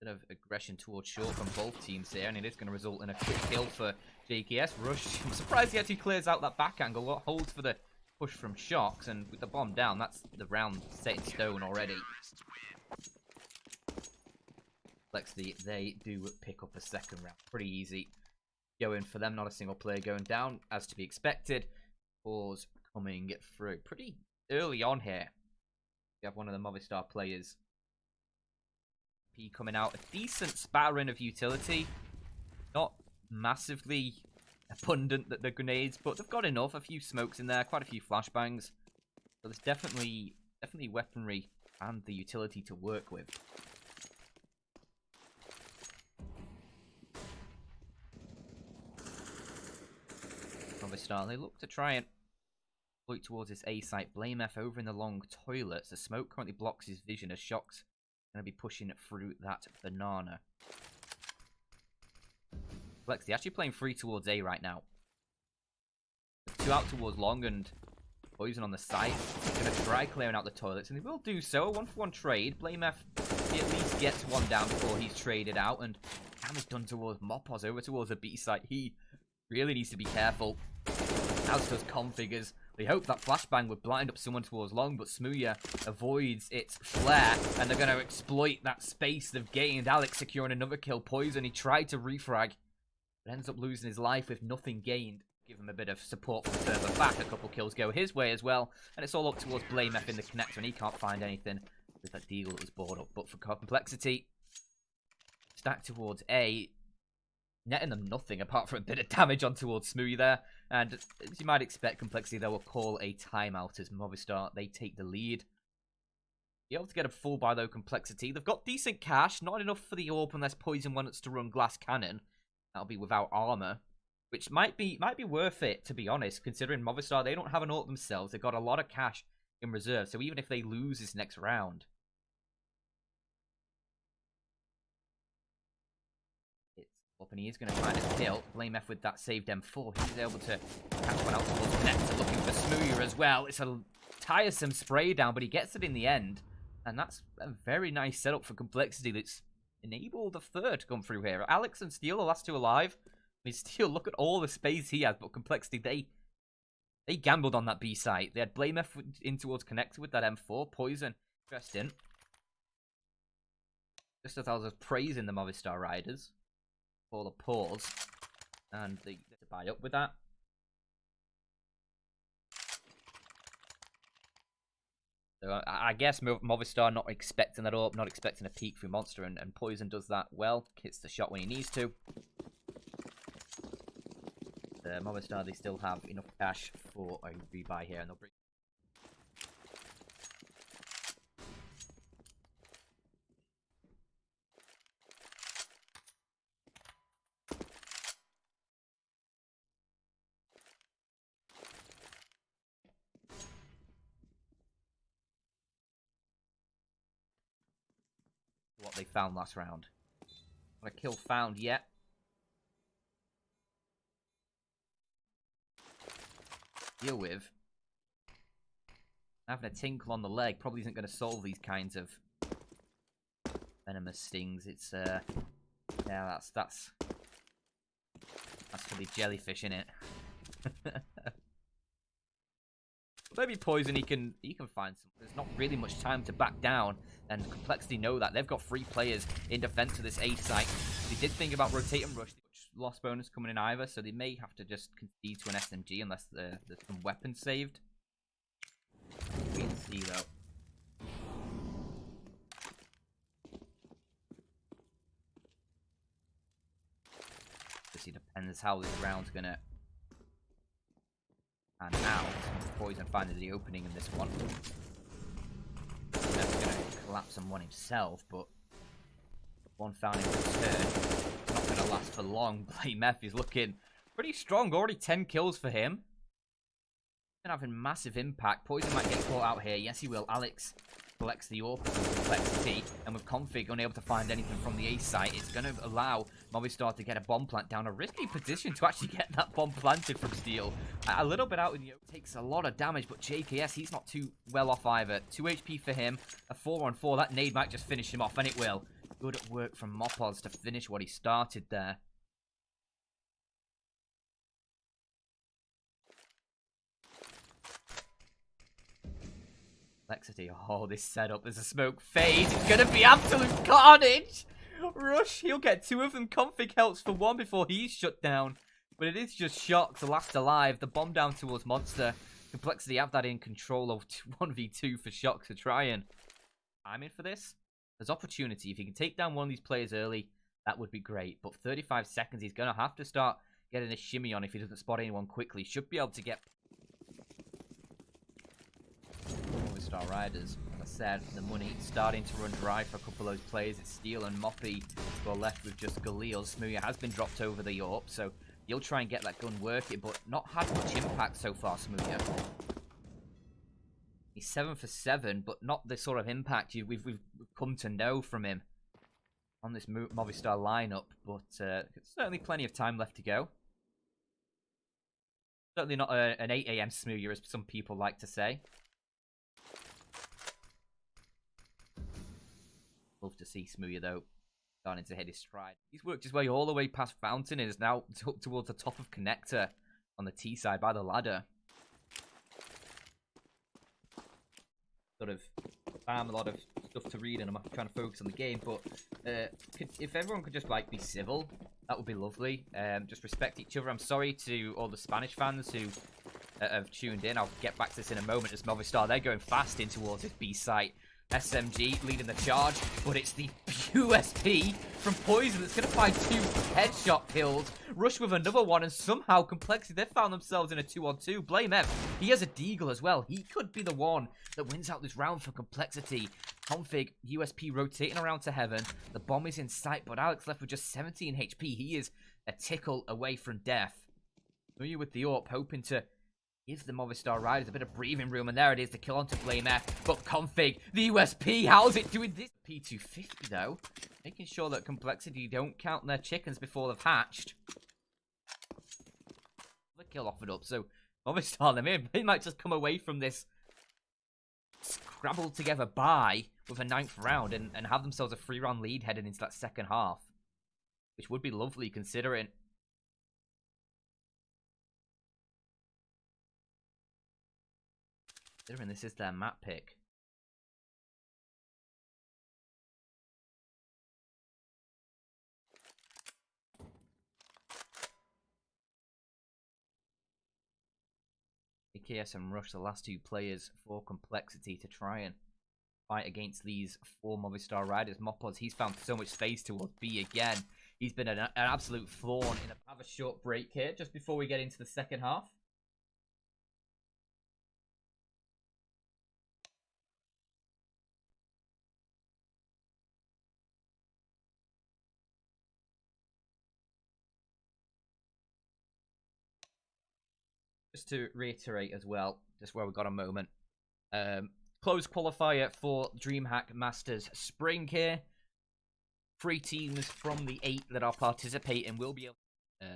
bit of aggression towards short from both teams here, and it is going to result in a quick kill for JKS. Rush, I'm surprised he actually clears out that back angle, holds for the push from Shocks, and with the bomb down, that's the round set in stone already. Complexity, they do pick up a second round. Pretty easy going for them, not a single player going down, as to be expected. Pause coming through pretty early on here. We have one of the Movistar players. P coming out, a decent spattering of utility. Not massively abundant that the grenades, but they've got enough. A few smokes in there, quite a few flashbangs. So there's definitely weaponry and the utility to work with. Movistar, they look to try and look towards this A site. Blame F over in the long toilets. The smoke currently blocks his vision as Shocks going to be pushing through that banana. Flex, they're actually playing 3 towards A right now. 2 out towards long and Poison on the site. Going to try clearing out the toilets, and they will do so. A 1-for-1 trade. Blame F, he at least gets one down before he's traded out, and damage done towards Mopos over towards the B site. He really needs to be careful. As does Configures. We hope that flashbang would blind up someone towards long, but Smooya avoids its flare, and they're going to exploit that space they've gained. Alex securing another kill. Poison, he tried to refrag, but ends up losing his life with nothing gained. Give him a bit of support from further back. A couple kills go his way as well, and it's all up towards Blame F in the connector, and he can't find anything with that deagle that was bought up. But for Complexity, stack towards A, netting them nothing apart from a bit of damage on towards Smoothie there. And as you might expect, Complexity, they will call a timeout as Movistar, they take the lead. Be able to get a full buy though, Complexity. They've got decent cash, not enough for the AWP unless Poison wants to run Glass Cannon. That'll be without armor, which might be worth it, to be honest, considering Movistar, they don't have an AWP themselves. They've got a lot of cash in reserve, so even if they lose this next round, and he is going to find a kill. Blame F with that saved M4. He's able to catch one out towards Connector, looking for Smooya as well. It's a tiresome spray down, but he gets it in the end. And that's a very nice setup for Complexity that's enabled a third to come through here. Alex and Steel, the last two alive. I mean, Steel, look at all the space he has, but Complexity, they gambled on that B site. They had Blame F in towards Connector with that M4. Poison, interesting. Just as I was praising the Movistar Riders. For the pause, and they buy up with that. So I guess Movistar not expecting that up, not expecting a peek through Monster, and Poison does that well, hits the shot when he needs to. Movistar, they still have enough cash for a rebuy here, and they'll bring. What they found last round. Not a kill found yet. Deal with. Having a tinkle on the leg probably isn't going to solve these kinds of venomous stings. It's yeah, that's for the jellyfish in it. Maybe Poison, he can find some. There's not really much time to back down, and Complexity know that. They've got 3 players in defense of this A site. They did think about rotate and rush, which lost bonus coming in either, so they may have to just concede to an SMG unless there's some weapons saved. We can see though. Just depends how this round's gonna. And now, Poison finding the opening in this one. He's going to collapse on one himself, but one found in return. Not going to last for long. Blame F is looking pretty strong. Already 10 kills for him. Having massive impact. Poison might get caught out here. Yes, he will. Alex collects the AWP with Complexity, and with Config unable to find anything from the A site, it's going to allow Movistar to get a bomb plant down. A risky position to actually get that bomb planted from Steel. A little bit out in the open, takes a lot of damage, but JKS, he's not too well off either. 2 HP for him, a 4-on-4. That nade might just finish him off, and it will. Good work from Mopoz to finish what he started there. Complexity. Oh, this setup. There's a smoke fade. It's going to be absolute carnage. Rush. He'll get 2 of them. Config helps for 1 before he's shut down. But it is just Shock to last alive. The bomb down towards Monster. Complexity have that in control of 1v2 for Shock to try and... I'm in for this. There's opportunity. If he can take down one of these players early, that would be great. But 35 seconds, he's going to have to start getting a shimmy on if he doesn't spot anyone quickly. Should be able to get... Movistar Riders, as I said, the money starting to run dry for a couple of those players. It's Steel and Moppy who are left with just Galil. Smooya has been dropped over the AWP, so he'll try and get that gun working, but not had much impact so far, Smooya. He's 7 for 7, but not the sort of impact we've come to know from him on this Movistar lineup. But certainly plenty of time left to go. Certainly not an 8 AM Smooya, as some people like to say. Love to see Smooya, though, starting to hit his stride. He's worked his way all the way past Fountain and is now up towards the top of Connector on the T side by the ladder. Sort of a lot of stuff to read and I'm trying to focus on the game, but if everyone could just like be civil, that would be lovely. Just respect each other. I'm sorry to all the Spanish fans who have tuned in. I'll get back to this in a moment as Movistar, they're going fast in towards this B site. SMG leading the charge, but it's the USP from Poison that's going to find 2 headshot kills. Rush with another one, and somehow Complexity, they've found themselves in a 2-on-2. Blame F. He has a deagle as well. He could be the one that wins out this round for Complexity. Config, USP rotating around to heaven. The bomb is in sight, but Alex left with just 17 HP. He is a tickle away from death. Smooya with the AWP, hoping to give the Movistar Riders a bit of breathing room, and there it is, the kill onto Blame F. But Config, the USP, how's it doing this? P250 though, making sure that Complexity don't count their chickens before they've hatched. The kill offered up, so Movistar, they might just come away from this scrabbled together bye with a 9th round and have themselves a 3-round lead heading into that second half, which would be lovely considering this is their map pick. AKS and Rush, the last 2 players for Complexity to try and fight against these 4 Movistar Riders. Mopoz, he's found so much space towards B again. He's been an absolute thorn. Have a short break here just before we get into the second half. Just to reiterate as well, just where we got a moment. Closed qualifier for DreamHack Masters Spring here. 3 teams from the 8 that are participating will be able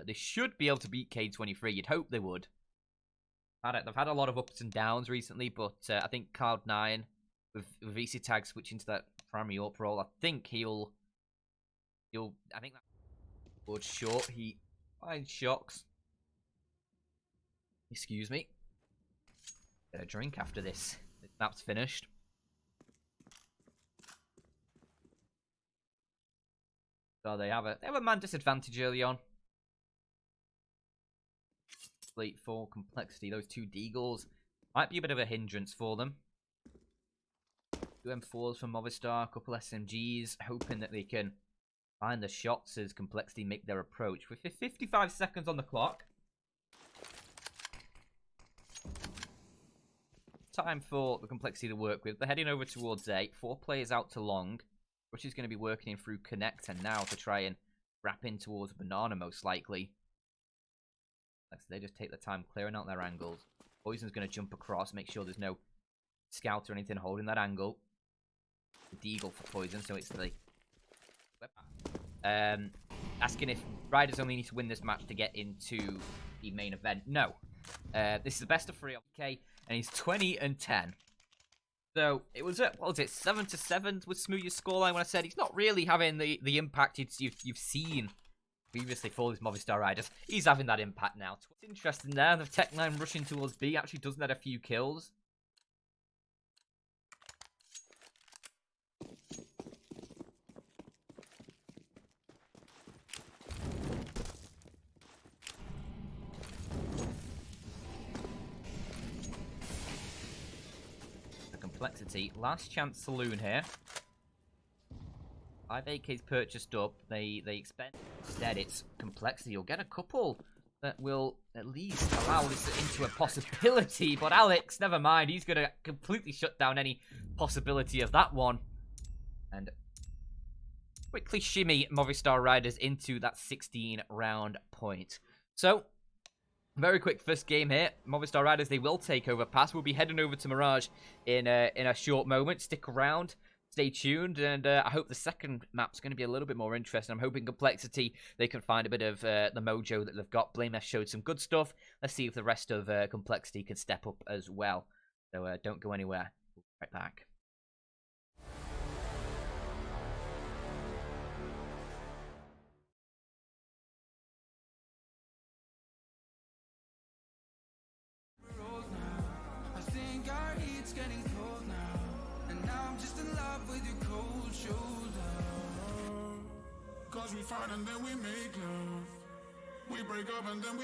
they should be able to beat K23. You'd hope they would. They've had a lot of ups and downs recently, but I think Cloud9 with VC Tag switching to that primary AWP role, I think he'll I think that board short. He finds Shocks. Excuse me. Get a drink after this. The snap's finished. So they have a man disadvantage early on. Slate 4 Complexity. Those 2 deagles might be a bit of a hindrance for them. 2 M4s from Movistar, a couple SMGs, hoping that they can find the shots as Complexity make their approach. With 55 seconds on the clock. Time for the Complexity to work with. They're heading over towards A. 4 players out to long. Rush is going to be working in through Connector now to try and wrap in towards Banana most likely. They just take the time clearing out their angles. Poison's going to jump across, make sure there's no scout or anything holding that angle. The deagle for Poison, so it's the... asking if Riders only need to win this match to get into the main event. No. This is the best of 3, okay? And he's 20 and 10. So it was at, what was it, 7-7 with Smooth's scoreline when I said he's not really having the impact you've seen previously for these Movistar riders. He's having that impact now. What's interesting there, the Tech9 rushing towards B actually does net a few kills. Complexity. Last chance saloon here. 5 AKs purchased up. They expend. Instead, it's Complexity. You'll get a couple that will at least allow this into a possibility. But Alex, never mind. He's going to completely shut down any possibility of that one. And quickly shimmy Movistar Riders into that 16-round point. So, very quick first game here. Movistar Riders, they will take Overpass. We'll be heading over to Mirage in a short moment. Stick around. Stay tuned. And I hope the second map's going to be a little bit more interesting. I'm hoping Complexity, they can find a bit of the mojo that they've got. BlameF showed some good stuff. Let's see if the rest of Complexity can step up as well. So don't go anywhere. We'll be right back. Cause we fight and then we make love. We break up and then we